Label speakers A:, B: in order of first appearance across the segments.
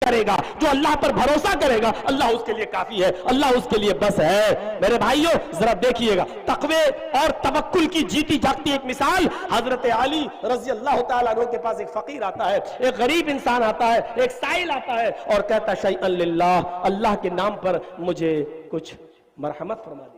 A: کرے گا, جو اللہ پر بھروسہ کرے گا, اللہ اس کے لیے کافی ہے, اللہ اس کے لیے بس ہے. میرے بھائیوں ذرا دیکھیے گا تقوی اور توکل کی جیتی جاگتی ایک مثال. حضرت علی رضی اللہ تعالیٰ عنہ کے پاس ایک فقیر آتا ہے, ایک غریب انسان آتا ہے, ایک سائل آتا ہے اور کہتا ہے شیئا للہ, اللہ کے نام پر مجھے کچھ مرحمت فرما دیجیے.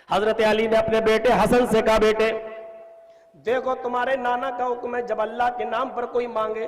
A: حضرت علی نے اپنے بیٹے حسن سے کہا, بیٹے دیکھو تمہارے نانا کا حکم ہے جب اللہ کے نام پر کوئی مانگے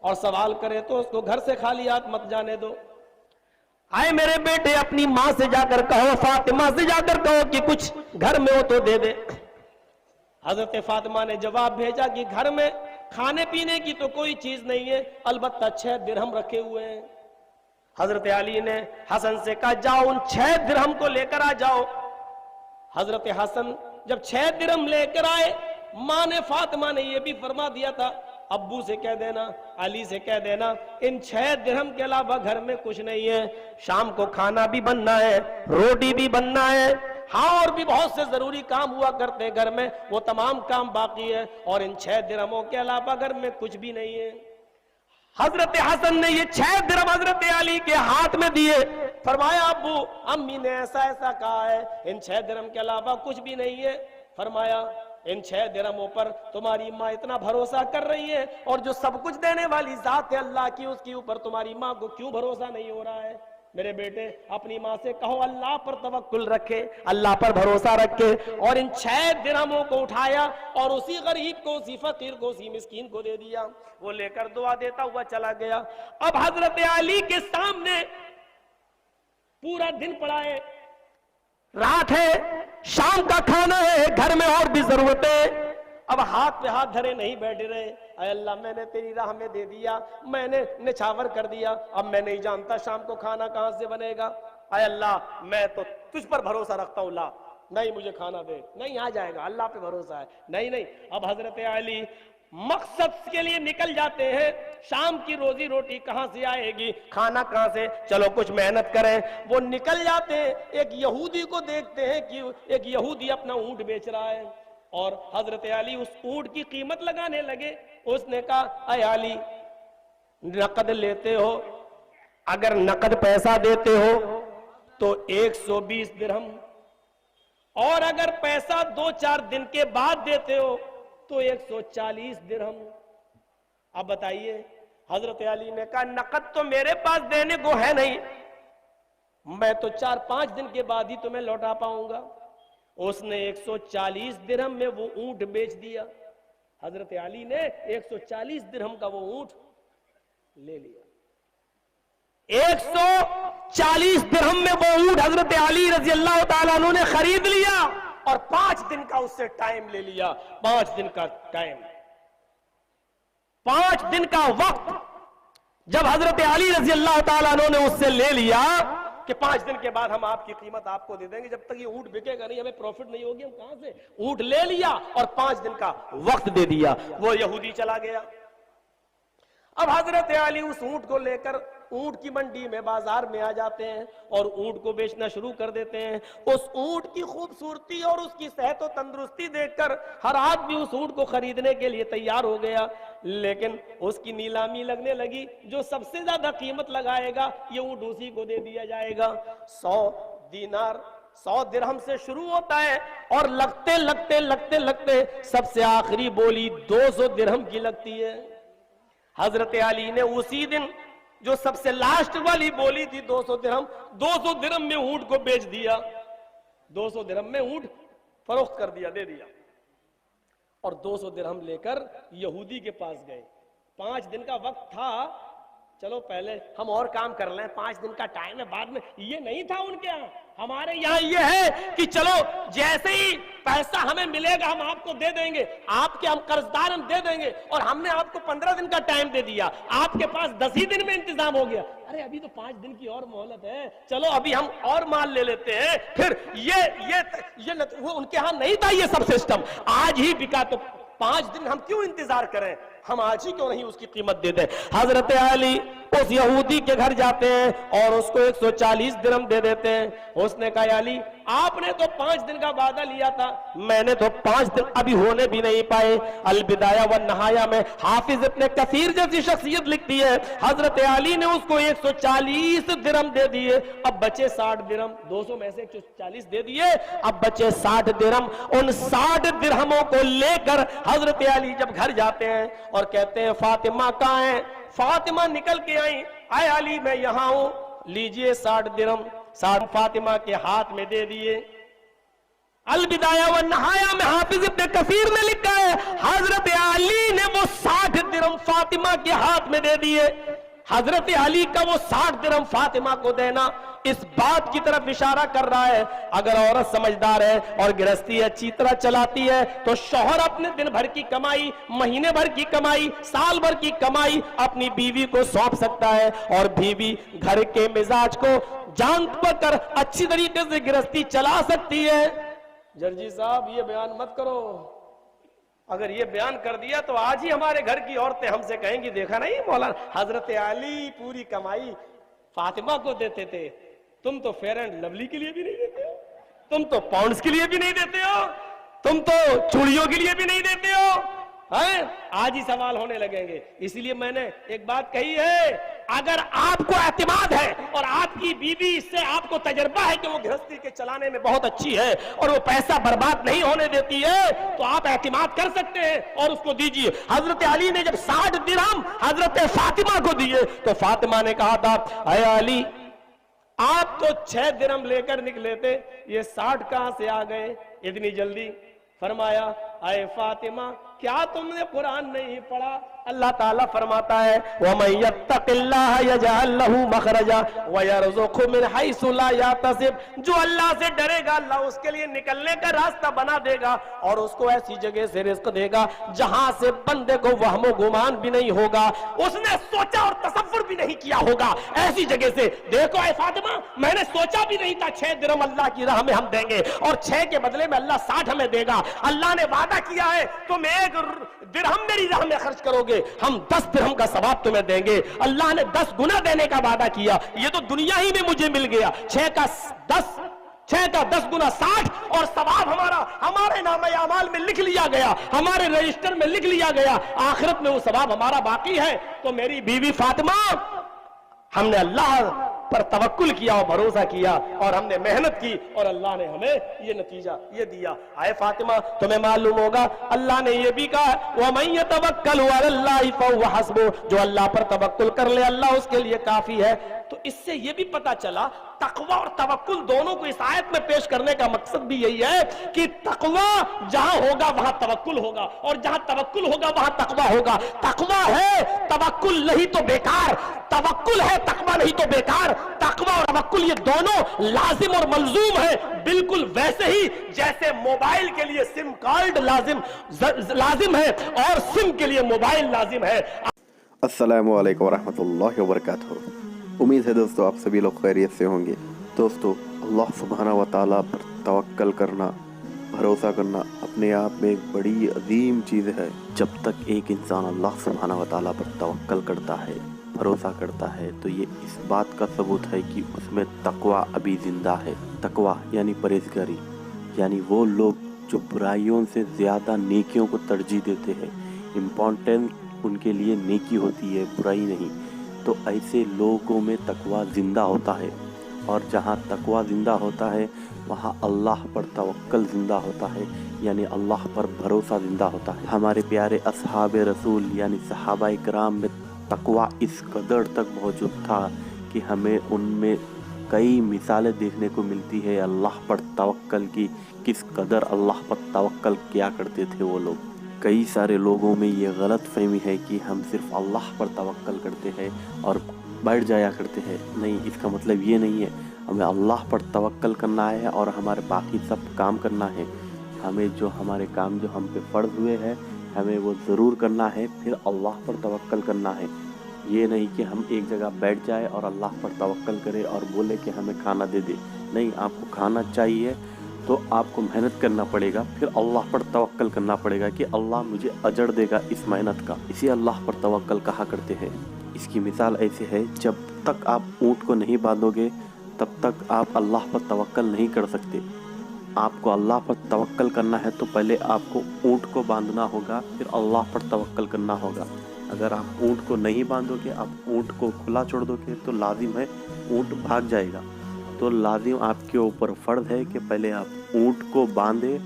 A: اور سوال کرے تو اس کو گھر سے خالی ہاتھ مت جانے دو. آئے میرے بیٹے اپنی ماں سے جا کر کہو, فاطمہ سے جا کر کہو کہ کچھ گھر میں ہو تو دے دے. حضرت فاطمہ نے جواب بھیجا کہ گھر میں کھانے پینے کی تو کوئی چیز نہیں ہے, البتہ 6 درہم رکھے ہوئے ہیں. حضرت علی نے حسن سے کہا جاؤ ان 6 درہم کو لے کر آ جاؤ. حضرت حسن جب 6 درہم لے کر آئے, ماں نے فاطمہ نے یہ بھی فرما دیا تھا ابو سے کہہ دینا, علی سے کہہ دینا ان 6 درہم کے علاوہ گھر میں کچھ نہیں ہے, شام کو کھانا بھی بننا ہے, روٹی بھی بننا ہے, ہاں اور بھی بہت سے ضروری کام ہوا کرتے گھر میں, وہ تمام کام باقی ہے, اور ان 6 درہموں کے علاوہ گھر میں کچھ بھی نہیں ہے. حضرت حسن نے یہ 6 درہم حضرت علی کے ہاتھ میں دیے, فرمایا ابو امی نے ایسا ایسا کہا ہے, ان 6 درہم کے علاوہ کچھ بھی نہیں ہے. فرمایا ان 6 درہموں پر تمہاری ماں اتنا بھروسہ کر رہی ہے, اور جو سب کچھ دینے والی ذات ہے اللہ کی, اس کے اوپر تمہاری ماں کو کیوں بھروسہ نہیں ہو رہا ہے؟ میرے بیٹے اپنی ماں سے کہو اللہ پر توکل رکھے, اللہ پر بھروسہ رکھے. اور ان 6 درہموں کو اٹھایا اور اسی غریب کو, اسی فقیر کو, اسی مسکین کو دے دیا. وہ لے کر دعا دیتا ہوا چلا گیا. اب حضرت علی کے سامنے پورا دن پڑا ہے, رات ہے, شام کا کھانا ہے, گھر میں اور بھی ضرورتیں. اب ہاتھ پہ ہاتھ دھرے نہیں بیٹھے رہے. اے اللہ میں نے تیری راہ میں دے دیا, میں نے نچھاور کر دیا, اب میں نہیں جانتا شام کو کھانا کہاں سے بنے گا. اے اللہ میں تو تجھ پر بھروسہ رکھتا ہوں, لا نہیں مجھے کھانا دے, نہیں آ جائے گا, اللہ پہ بھروسہ ہے, نہیں. اب حضرت علی مقصد کے لیے نکل جاتے ہیں, شام کی روزی روٹی کہاں سے آئے گی, کھانا کہاں سے, چلو کچھ محنت کریں. وہ نکل جاتے ہیں, ایک یہودی کو دیکھتے ہیں کہ ایک یہودی اپنا اونٹ بیچ رہا ہے, اور حضرت علی اس اونٹ کی قیمت لگانے لگے. اس نے کہا اے علی نقد لیتے ہو, اگر نقد پیسہ دیتے ہو تو 120 درہم, اور اگر پیسہ 2-4 دن کے بعد دیتے ہو تو 140 درہم. اب بتائیے. حضرت علی نے کہا نقد تو میرے پاس دینے کو ہے نہیں, میں تو 4-5 دن کے بعد ہی تمہیں لوٹا پاؤں گا. اس نے 140 درہم میں وہ اونٹ بیچ دیا. حضرت علی نے 140 درہم کا وہ اونٹ لے لیا. 140 درہم میں وہ اونٹ حضرت علی رضی اللہ تعالیٰ عنہ نے خرید لیا, اور 5 دن کا اس سے ٹائم لے لیا. 5 دن کا ٹائم, 5 دن کا وقت جب حضرت علی رضی اللہ تعالیٰ عنہ نے اس سے لے لیا کہ 5 دن کے بعد ہم آپ کی قیمت آپ کو دے دیں گے, جب تک یہ اونٹ بکے گا نہیں ہمیں پروفٹ نہیں ہوگی, ہم کہاں سے. اونٹ لے لیا اور 5 دن کا وقت دے دیا. وہ یہودی چلا گیا. اب حضرت علی اس اونٹ کو لے کر اونٹ کی منڈی میں, بازار میں آ جاتے ہیں اور اونٹ کو بیچنا شروع کر دیتے ہیں. اس اونٹ کی خوبصورتی اور اس کی صحت و تندرستی دیکھ کر ہر آدمی اس اونٹ کو خریدنے کے لیے تیار ہو گیا. لیکن اس کی نیلامی لگنے لگی, جو سب سے زیادہ قیمت لگائے گا یہ اونٹ اسی کو دے دیا جائے گا. 100 دینار 100 درہم سے شروع ہوتا ہے, اور لگتے لگتے لگتے لگتے سب سے آخری بولی 200 درہم کی لگتی ہے. حضرت علی نے اسی دن جو سب سے لاسٹ والی بولی تھی 200 درہم, 200 درہم میں اونٹ کو بیچ دیا. 200 درہم میں اونٹ فروخت کر دیا, دے دیا. اور 200 درہم لے کر یہودی کے پاس گئے. 5 دن کا وقت تھا, چلو پہلے ہم اور کام کر لیں, 5 دن کا ٹائم ہے, بعد میں. یہ نہیں تھا ان کے یہاں. ہمارے یہاں یہ ہے کہ چلو جیسے ہی پیسہ ہمیں ملے گا ہم آپ کو دے دیں گے, آپ کے ہم قرضدار ہم دے دیں گے, اور ہم نے آپ کو 15 دن کا ٹائم دے دیا, آپ کے پاس 10 ہی دن میں انتظام ہو گیا. ارے ابھی تو 5 دن کی اور مہلت ہے, چلو ابھی ہم اور مال لے لیتے ہیں. پھر یہ وہ ان کے ہاں نہیں تھا یہ سب سسٹم. آج ہی بکا تو 5 دن ہم کیوں انتظار کریں, ہم آج ہی کیوں نہیں اس کی قیمت دے دیں. حضرت علی उस यहूदी के घर जाते हैं और उसको 140 दिरहम दे देते हैं। उसने कहा अली आपने तो 5 दिन का वादा लिया था, मैंने तो 5 दिन अभी होने भी नहीं पाए। अल-बिदाया व नहाया में हाफिज इब्न कसीर जैसी शख्सियत लिखती है हजरत अली ने उसको 140 दिरहम दे दिए, अब बचे 60 दिरहम, 200 में से 140 दे दिए, अब बचे 60 दिरहम। उन 60 दिरहमों को लेकर हजरत अली जब घर जाते हैं और कहते हैं फातिमा कहाँ है? फातिमा निकल के आई, आए अली मैं यहां हूं, लीजिए 60 दिरहम। 60 फातिमा के हाथ में दे दिए। अल-बिदाया व नहाया में हाफिज इब्न कसीर ने लिखा है हजरत अली ने वो 60 दिरहम फातिमा के हाथ में दे दिए। हजरत अली का वो 60 दिरहम फातिमा को देना इस बात की तरफ इशारा कर रहा है, अगर औरत समझदार है और गृहस्थी अच्छी तरह चलाती है तो शौहर अपने दिन भर की कमाई, महीने भर की कमाई, साल भर की कमाई अपनी बीवी को सौंप सकता है और बीवी घर के मिजाज को जान कर अच्छी तरीके से गृहस्थी चला सकती है। जर्जी साहब ये बयान मत करो, अगर ये बयान कर दिया तो आज ही हमारे घर की औरतें हमसे कहेंगी देखा नहीं मौलाना हजरत अली पूरी कमाई फातिमा को देते थे, तुम तो फेयर एंड लवली के लिए भी नहीं देते हो, तुम तो पाउंड्स के लिए भी नहीं देते हो, तुम तो चूड़ियों के लिए भी नहीं देते हो, हैं? आज ही सवाल होने लगेंगे। इसलिए मैंने एक बात कही है, अगर आपको एतमाद है और आपकी बीवी इससे आपको तजर्बा है कि वो गृहस्थी के चलाने में बहुत अच्छी है और वो पैसा बर्बाद नहीं होने देती है, तो आप एतमाद कर सकते हैं और उसको दीजिए। हजरत अली ने जब 60 दिरहम हजरत फातिमा को दिए तो फातिमा ने कहा था अय अली आप तो 6 दिरहम लेकर निकले थे, ये 60 कहां से आ गए इतनी जल्दी? फरमाया अय फातिमा क्या तुमने कुरान नहीं पढ़ा? अल्लाह ताला फरमाता है वमन यत्तकिल्लाह यजअल लहू मखरजा व यरज़ुक़हु मिन हैसु ला यहतसिब, जो अल्लाह से डरेगा अल्लाह उसके लिए निकलने का रास्ता बना देगा और उसको ऐसी जगह से रिज़्क़ देगा जहां से बंदे को वहमो गुमान भी नहीं होगा, उसने सोचा और तसव्वुर भी नहीं किया होगा। ऐसी जगह से देखो ऐ फातिमा मैंने सोचा भी नहीं था 6 दिरहम अल्लाह की राह में हम देंगे और 6 के बदले में अल्लाह 60 हमें देगा। अल्लाह ने वादा किया है तुम 1 दिरहम मेरी राह में खर्च करोगे हम 10 दिरहम का सवाब तुम्हें देंगे। अल्लाह ने 10 गुना देने का वादा किया, ये तो दुनिया ही में मुझे मिल गया। 6 का 10 गुना 60 और सवाब हमारे नामे अमाल में लिख लिया गया, हमारे रजिस्टर में लिख लिया गया, आखिरत में वो सवाब हमारा बाकी है। तो मेरी बीवी फातिमा हमने अल्लाह पर तवक्कुल किया और भरोसा किया और हमने मेहनत की और अल्लाह ने हमें ये नतीजा ये दिया। आए फातिमा तुम्हें मालूम होगा अल्लाह ने ये भी कहा वमन यतवक्कल अलल्लाहि फहुव हस्बुह, जो अल्लाह पर तवक्कुल कर ले अल्लाह उसके लिए काफी है। तो इससे ये भी पता चला तकवा और तवक्कुल दोनों को इस आयत में पेश करने का मकसद भी यही है कि तकवा जहां होगा वहां तवक्कुल होगा और जहां तवक्कुल होगा वहां तकवा होगा। तकवा है तवक्कुल नहीं तो बेकार, तवक्कुल है तकवा नहीं तो बेकार। तकवा और तवक्कुल ये दोनों लाजिम और मलजूम है, बिल्कुल वैसे ही जैसे मोबाइल के लिए सिम कार्ड लाजिम है और सिम के लिए मोबाइल लाजिम है।
B: अस्सलामु अलैकुम वरहमतुल्लाहि वबरकातुहू। उम्मीद है दोस्तों आप सभी लोग खैरियत से होंगे। दोस्तों अल्लाह सुब्हानहू व तआला पर तवक्कल करना, भरोसा करना अपने आप में एक बड़ी अजीम चीज़ है। जब तक एक इंसान अल्लाह सुब्हानहू व तआला पर तवक्कल करता है, भरोसा करता है, तो ये इस बात का सबूत है कि उसमें तकवा अभी ज़िंदा है। तकवा यानी परहेज़गारी, यानी वो लोग जो बुराइयों से ज़्यादा नेकियों को तरजीह देते हैं। इम्पोर्टेंट उनके लिए नेकी होती है, बुराई नहीं। तो ऐसे लोगों में तकवा ज़िंदा होता है और जहाँ तकवा ज़िंदा होता है वहाँ अल्लाह पर तवक्कल ज़िंदा होता है, यानी अल्लाह पर भरोसा ज़िंदा होता है। हमारे प्यारे अस्हाब रसूल यानी सहाबाए किराम में तकवा इस कदर तक मौजूद था कि हमें उनमें कई मिसालें देखने को मिलती है अल्लाह पर तवक्कल की, किस कदर अल्लाह पर तवक्कल किया करते थे वो लोग। कई सारे लोगों में ये गलत फहमी है कि हम सिर्फ अल्लाह पर तवक्कल करते हैं और बैठ जाया करते हैं। नहीं, इसका मतलब ये नहीं है। हमें अल्लाह पर तवक्कल करना है और हमारे बाकी सब काम करना है। हमें जो हमारे काम जो हम पे फ़र्ज़ हुए हैं हमें वो ज़रूर करना है, फिर अल्लाह पर तवक्कल करना है। ये नहीं कि हम एक जगह बैठ जाए और अल्लाह पर तवक्कल करें और बोले कि हमें खाना दे दे। नहीं, आपको खाना चाहिए तो आपको मेहनत करना पड़ेगा, फिर अल्लाह पर तवक्कल करना पड़ेगा कि अल्लाह मुझे अजर देगा इस मेहनत का। इसे अल्लाह पर तवक्कल कहा करते हैं। इसकी मिसाल ऐसे है, जब तक आप ऊँट को नहीं बांधोगे तब तक आप अल्लाह पर तवक्कल नहीं कर सकते। आपको अल्लाह पर तवक्कल करना है तो पहले आपको ऊँट को बांधना होगा, फिर अल्लाह पर तवक्कल करना होगा। अगर आप ऊँट को नहीं बांधोगे, आप ऊँट को खुला छोड़ दोगे तो लाजिम है ऊँट भाग जाएगा। तो लाजिम आपके ऊपर फ़र्ज़ है कि पहले आप ऊँट को बांधे,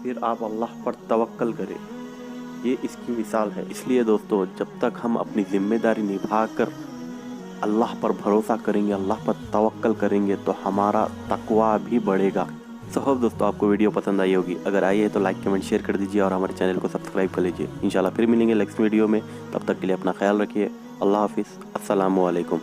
B: फिर आप अल्लाह पर तवक्कल करें। ये इसकी मिसाल है। इसलिए दोस्तों, जब तक हम अपनी ज़िम्मेदारी निभा कर अल्लाह पर भरोसा करेंगे, अल्लाह पर तवक्कल करेंगे तो हमारा तकवा भी बढ़ेगा। सो होप दोस्तों आपको वीडियो पसंद आई होगी। अगर आई है तो लाइक कमेंट शेयर कर दीजिए और हमारे चैनल को सब्सक्राइब कर लीजिए। इंशाल्लाह फिर मिलेंगे नेक्स्ट वीडियो में। तब तक के लिए अपना ख्याल रखिए। अल्लाह हाफिज़। अस्सलामु अलैकुम।